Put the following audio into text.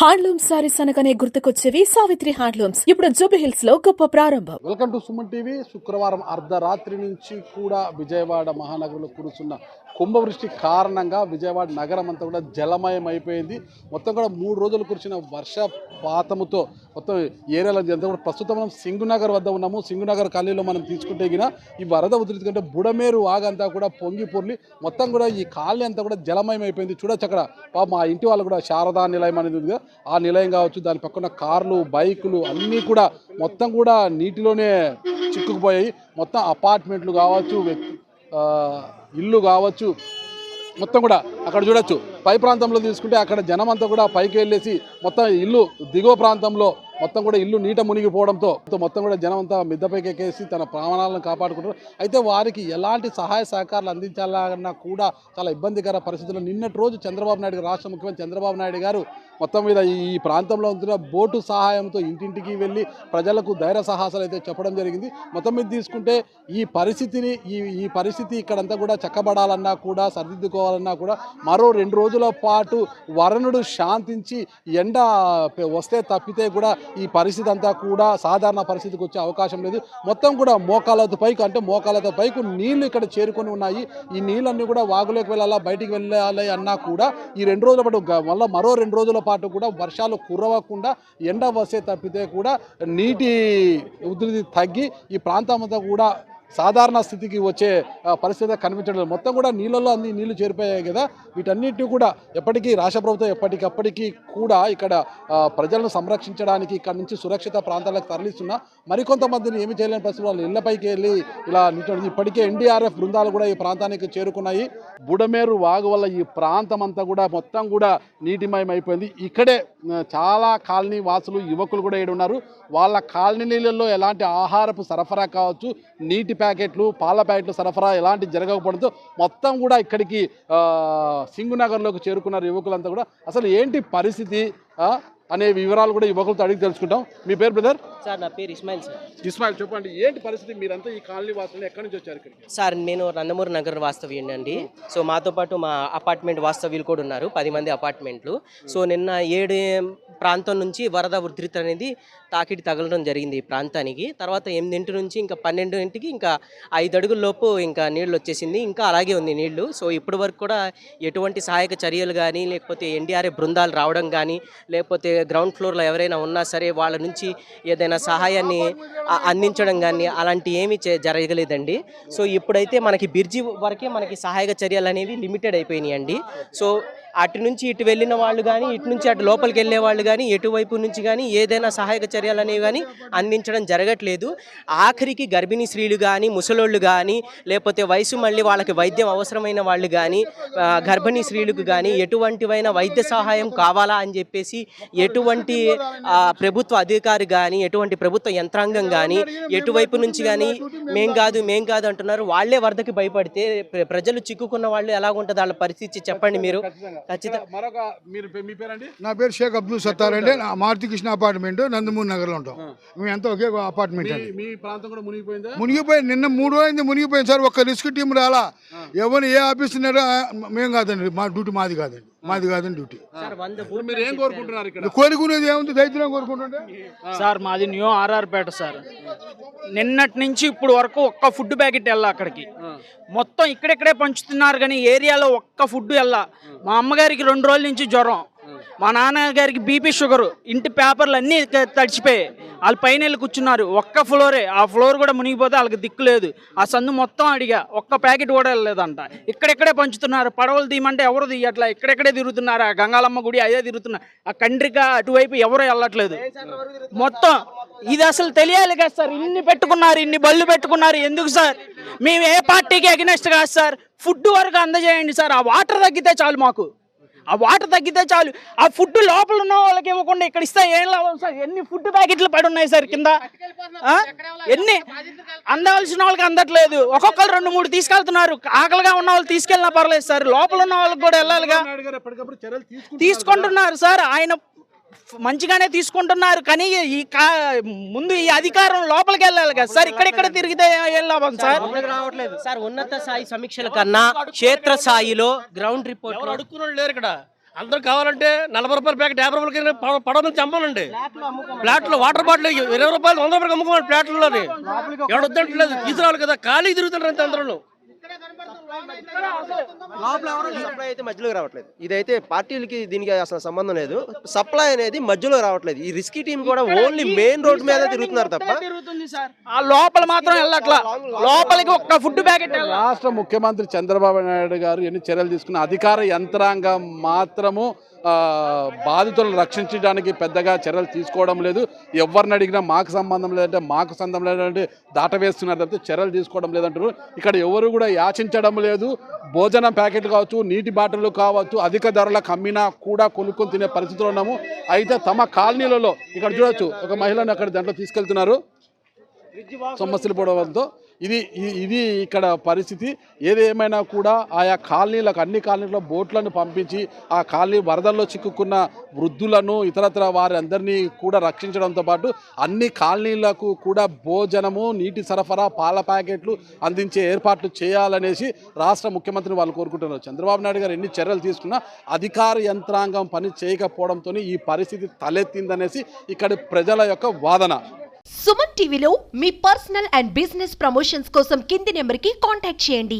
Handloom saris అనగానే గుర్తుకొచ్చేవి Savitri handlooms. ఇప్పుడు జూబీ hills లో గొప్ప ప్రారంభం. Welcome to Suman TV. శుక్రవారం అర్ధరాత్రి నుంచి కూడా విజయవాడ మహానగరంలో కురుస్తున్న కుంభవృష్టి కారణంగా విజయవాడ నగరం అంతా కూడా జలమయం అయిపోయింది. మొత్తం కూడా 3 రోజులు కురిసిన వర్షపాతముతో మొత్తం ఏరియాలో అంతా కూడా ప్రస్తుతం మనం సింగునగర్ వద్ద ఉన్నాము. సింగునగర్ కాలనీలో మనం తీసుకుంటే గిన ఈ వరద ఉధృతి కంటే బుడమేరు వాగంతా కూడా పొంగి పొర్లి మొత్తం కూడా ఈ కాలనీ అంతా కూడా జలమయం అయిపోయింది. చూడొచ్చు అక్కడ మా ఇంటి వాళ్ళు కూడా శారదా నిలయం అనేది ఉంది, ఆ నిలయం కావచ్చు, దాని పక్కన కార్లు, బైకులు అన్నీ కూడా మొత్తం కూడా నీటిలోనే చిక్కుకుపోయాయి. మొత్తం అపార్ట్మెంట్లు కావచ్చు, ఇల్లు కావచ్చు, మొత్తం కూడా అక్కడ చూడొచ్చు. పై ప్రాంతంలో తీసుకుంటే అక్కడ జనం అంతా కూడా పైకి వెళ్ళేసి మొత్తం ఇల్లు దిగువ ప్రాంతంలో మొత్తం కూడా ఇల్లు నీట మునిగిపోవడంతో మొత్తం కూడా జనం అంతా మిద్దపైకి ఎక్కేసి తన ప్రాణాలను కాపాడుకుంటారు. అయితే వారికి ఎలాంటి సహాయ సహకారాలు అందించాలన్నా కూడా చాలా ఇబ్బందికర పరిస్థితుల్లో నిన్నటి రోజు చంద్రబాబు నాయుడు గారు, రాష్ట్ర ముఖ్యమంత్రి చంద్రబాబు నాయుడు గారు మొత్తం మీద ఈ ప్రాంతంలో ఉంటున్న బోటు సహాయంతో ఇంటింటికి వెళ్ళి ప్రజలకు ధైర్య సాహసాలు అయితే చెప్పడం జరిగింది. మొత్తం మీద తీసుకుంటే ఈ పరిస్థితి ఇక్కడంతా కూడా చక్కబడాలన్నా కూడా, సరిదిద్దుకోవాలన్నా కూడా మరో 2 రోజుల పాటు వరుణుడు శాంతించి ఎండ వస్తే తప్పితే కూడా ఈ పరిస్థితి అంతా కూడా సాధారణ పరిస్థితికి వచ్చే అవకాశం లేదు. మొత్తం కూడా మోకాలతో పైకి నీళ్లు ఇక్కడ చేరుకొని ఉన్నాయి. ఈ నీళ్ళన్నీ కూడా వాగులోకి వెళ్ళాలా, బయటికి వెళ్ళాలి అన్నా కూడా ఈ 2 రోజుల పాటు మళ్ళీ మరో 2 రోజుల పాటు కూడా వర్షాలు కురవకుండా ఎండ వస్తే తప్పితే కూడా నీటి ఉధృతి తగ్గి ఈ ప్రాంతం అంతా కూడా సాధారణ స్థితికి వచ్చే పరిస్థితి కనిపించడం. మొత్తం కూడా నీళ్ళల్లో అన్ని నీళ్లు చేరిపోయాయి కదా. వీటన్నిటిని కూడా ఎప్పటికీ రాష్ట్ర ప్రభుత్వం ఎప్పటికప్పటికీ కూడా ఇక్కడ ప్రజలను సంరక్షించడానికి ఇక్కడ నుంచి సురక్షిత ప్రాంతాలకు తరలిస్తున్నా మరికొంతమందిని ఏమి చేయలేని పరిస్థితులు వాళ్ళు ఇళ్లపైకి వెళ్ళి ఇలా ఇప్పటికే ఎన్డీఆర్ఎఫ్ బృందాలు కూడా ఈ ప్రాంతానికి చేరుకున్నాయి. బుడమేరు వాగు వల్ల ఈ ప్రాంతం అంతా కూడా మొత్తం కూడా నీటిమయం అయిపోయింది. ఇక్కడే చాలా కాలనీ వాసులు, యువకులు కూడా ఇక్కడ ఉన్నారు. వాళ్ళ కాలనీ నీళ్ళల్లో ఎలాంటి ఆహారపు సరఫరా కావచ్చు, నీటి ప్యాకెట్లు, పాల ప్యాకెట్లు సరఫరా ఎలాంటి జరగకపోవడంతో మొత్తం కూడా ఇక్కడికి సింగునగర్లోకి చేరుకున్నారు యువకులంతా కూడా. అసలు ఏంటి పరిస్థితి అనే వివరాలు కూడా యువకులతో అడిగి తెలుసుకుంటాం. మీ పేరు బ్రదర్? సార్ నా పేరు ఇస్మాయిల్ సార్. ఇస్మాయిల్, చెప్పండి ఏంటి పరిస్థితి? మీరంతా ఈ కాలనీ వాసులు ఎక్కడి నుంచి వచ్చారు ఇక్కడికి? సార్ నేను నందమూరి నగర్ వాస్తవ్యం అండి. సో మాతో పాటు మా అపార్ట్మెంట్ వాస్తవ్యులు కూడా ఉన్నారు, 10 మంది అపార్ట్మెంట్లు. సో నిన్న 7 ప్రాంతం నుంచి వరద ఉధృతి అనేది తాకిడి తగలడం జరిగింది ఈ ప్రాంతానికి. తర్వాత 8 నుంచి ఇంకా 12 ఇంకా 5 అడుగుల లోపు ఇంకా నీళ్ళు వచ్చేసింది. ఇంకా అలాగే ఉంది నీళ్లు. సో ఇప్పటి వరకు కూడా ఎటువంటి సహాయక చర్యలు కానీ, లేకపోతే ఎన్డీఆర్ఎఫ్ బృందాలు రావడం కానీ, లేకపోతే గ్రౌండ్ ఫ్లోర్లో ఎవరైనా ఉన్నా సరే వాళ్ళ నుంచి ఏదైనా సహాయాన్ని అందించడం కానీ అలాంటి ఏమీ జరగలేదండి. సో ఇప్పుడైతే మనకి బిర్జి వరకే మనకి సహాయక చర్యలు అనేవి లిమిటెడ్ అయిపోయినాయి అండి. సో అటు నుంచి ఇటు వెళ్ళిన వాళ్ళు కానీ, ఇటు నుంచి అటు లోపలికి వెళ్ళే వాళ్ళు కానీ, ఎటువైపు నుంచి కానీ ఏదైనా సహాయక చర్యలు అనేవి కానీ అందించడం జరగట్లేదు. ఆఖరికి గర్భిణీ స్త్రీలు కానీ, ముసలోళ్ళు కానీ, లేకపోతే వయసు మళ్ళీ వాళ్ళకి వైద్యం అవసరమైన వాళ్ళు కానీ, గర్భిణీ స్త్రీలకు కానీ ఎటువంటివైనా వైద్య సహాయం కావాలా అని చెప్పేసి ఎటువంటి ప్రభుత్వ అధికారి కానీ, ఎటువంటి ప్రభుత్వ యంత్రాంగం కానీ ఎటువైపు నుంచి కానీ మేం కాదు అంటున్నారు. వాళ్ళే వరదకి భయపడితే ప్రజలు చిక్కుకున్న వాళ్ళు ఎలాగుంటుంది వాళ్ళ పరిస్థితి చెప్పండి మీరు. నా పేరు షేక్ అబ్దుల్ సత్తార్ అండి. మారుతి కృష్ణ అపార్ట్మెంట్, నందమూరి నగర్ లో ఉంటాం. మేము ఎంత ఒకే అపార్ట్మెంట్ అండి. మునిగిపోయింది. నిన్న 3 రోజులైంది మునిగిపోయింది సార్. ఒక్క రిస్క్ టీం రాలా. ఎవరు ఏ ఆఫీస్ ఉన్నారో మేము కాదండి, మా డ్యూటీ మాది కాదండి డ్యూటీ. కోరుకునేది ఏముంది, దైత్యం కోరుకుంటుంటే సార్ మాది న్యూ ఆర్ఆర్పేట సార్. నిన్నటి నుంచి ఇప్పుడు వరకు ఒక్క ఫుడ్ ప్యాకెట్ వెళ్ళా అక్కడికి. మొత్తం ఇక్కడెక్కడే పంచుతున్నారు కానీ ఏరియాలో ఒక్క ఫుడ్ వెళ్ళా. మా అమ్మగారికి 2 రోజుల నుంచి జ్వరం, మా నాన్నగారికి బీపీ షుగరు, ఇంటి పేపర్లు అన్నీ తడిచిపోయాయి. వాళ్ళు పైన వెళ్ళి కూర్చున్నారు. ఒక్క ఫ్లోరే, ఆ ఫ్లోర్ కూడా మునిగిపోతే వాళ్ళకి దిక్కు లేదు. ఆ సందు మొత్తం అడిగా, ఒక్క ప్యాకెట్ కూడా వెళ్ళలేదంట. ఇక్కడెక్కడే పంచుతున్నారు. పడవలు తీయమంటే ఎవరు తీయట్లా. ఇక్కడెక్కడే తిరుగుతున్నారు. ఆ గంగాలమ్మ గుడి అదే తిరుగుతున్నారు. ఆ కండ్రిక అటువైపు ఎవరు వెళ్ళట్లేదు. మొత్తం ఇది అసలు తెలియాలి కదా సార్. ఇన్ని పెట్టుకున్నారు, ఇన్ని బళ్ళు పెట్టుకున్నారు ఎందుకు సార్? మేము ఏ పార్టీకి అగెనెస్ట్ కాదు సార్. ఫుడ్ వరకు అందజేయండి సార్. ఆ వాటర్ తగ్గితే చాలు మాకు. ఆ ఫుడ్ లోపల ఉన్న వాళ్ళకి ఇవ్వకుండా ఇక్కడ ఇస్తే ఏం లాభం సార్? ఎన్ని ఫుడ్ ప్యాకెట్లు పడి ఉన్నాయి సార్ కింద. ఎన్ని అందవలసిన వాళ్ళకి అందట్లేదు. ఒక్కొక్కరు 2-3 తీసుకెళ్తున్నారు. ఆకలిగా ఉన్న వాళ్ళు తీసుకెళ్ళినా పర్లేదు సార్. లోపల ఉన్న వాళ్ళకి కూడా వెళ్ళాలిగా. తీసుకుంటున్నారు సార్. ఆయన మంచిగానే తీసుకుంటున్నారు కానీ ముందు ఈ అధికారం లోపలికి వెళ్ళాలి కదా సార్. ఇక్కడ తిరిగితే ఏం లాభం సార్? రావట్లేదు సార్. ఉన్నత స్థాయి సమీక్షల కన్నా క్షేత్ర స్థాయిలో గ్రౌండ్ రిపోర్ట్ అడుక్కున్నాడు లేరు ఇక్కడ. అందరూ కావాలంటే 40 రూపాయల ప్యాకెట్ 50 రూపాయలకి పడవ మీద చంపాలండి. ప్లాట్లో వాటర్ బాటిల్ 20 రూపాయలు 100 రూపాయలు అమ్ముకోవాలి ప్లాట్లలోని. ఎవడు వద్దంటలేదు, తీసుకురావాలి కదా, ఖాళీ తిరుగుతారు అంతే అందరూ. సప్లై అయితే మధ్యలోకి రావట్లేదు. ఇదైతే పార్టీలకి దీనికి అసలు సంబంధం లేదు. సప్లై అనేది మధ్యలో రావట్లేదు. ఈ రిస్కీ టీం కూడా ఓన్లీ మెయిన్ రోడ్ మీద తిరుగుతున్నారు తప్ప తిరుగుతుంది సార్. ఆ లోపల మాత్రం వెళ్ళట్లా. లోపలికి ఒక్క ఫుడ్ ప్యాకెట్ రాష్ట్ర ముఖ్యమంత్రి చంద్రబాబు నాయుడు గారు ఎన్ని చర్యలు తీసుకున్న అధికార యంత్రాంగం మాత్రము బాధితులను రక్షించడానికి పెద్దగా చర్యలు తీసుకోవడం లేదు. ఎవరిని అడిగినా మాకు సంబంధం లేదంటే మాకు సంబంధం లేదంటే దాటవేస్తున్నారు తప్పితే చర్యలు తీసుకోవడం లేదంటారు. ఇక్కడ ఎవరు కూడా యాచించడం లేదు. భోజనం ప్యాకెట్లు కావచ్చు, నీటి బాటిల్ కావచ్చు, అధిక ధరలకు అమ్మినా కూడా కొనుక్కొని తినే పరిస్థితిలో ఉన్నాము. అయితే తమ కాలనీలలో ఇక్కడ చూడొచ్చు, ఒక మహిళను అక్కడ దాంట్లో తీసుకెళ్తున్నారు సమస్యలు పడడంతో. ఇది ఇక్కడ పరిస్థితి. ఏదేమైనా కూడా ఆయా కాలనీలకు అన్ని కాలనీలో బోట్లను పంపించి ఆ కాలనీ వరదల్లో చిక్కుకున్న వృద్ధులను ఇతరత్ర వారందరినీ కూడా రక్షించడంతో పాటు అన్ని కాలనీలకు కూడా భోజనము, నీటి సరఫరా, పాల ప్యాకెట్లు అందించే ఏర్పాట్లు చేయాలనేసి రాష్ట్ర ముఖ్యమంత్రిని వాళ్ళు కోరుకుంటున్నారు. చంద్రబాబు నాయుడు గారు ఎన్ని చర్యలు తీసుకున్నా అధికార యంత్రాంగం పని చేయకపోవడంతో ఈ పరిస్థితి తలెత్తిందనేసి ఇక్కడి ప్రజల యొక్క వాదన. సుమన్ టీవీలో మీ పర్సనల్ అండ్ బిజినెస్ ప్రమోషన్స్ కోసం కింది నెంబర్కి కాంటాక్ట్ చేయండి.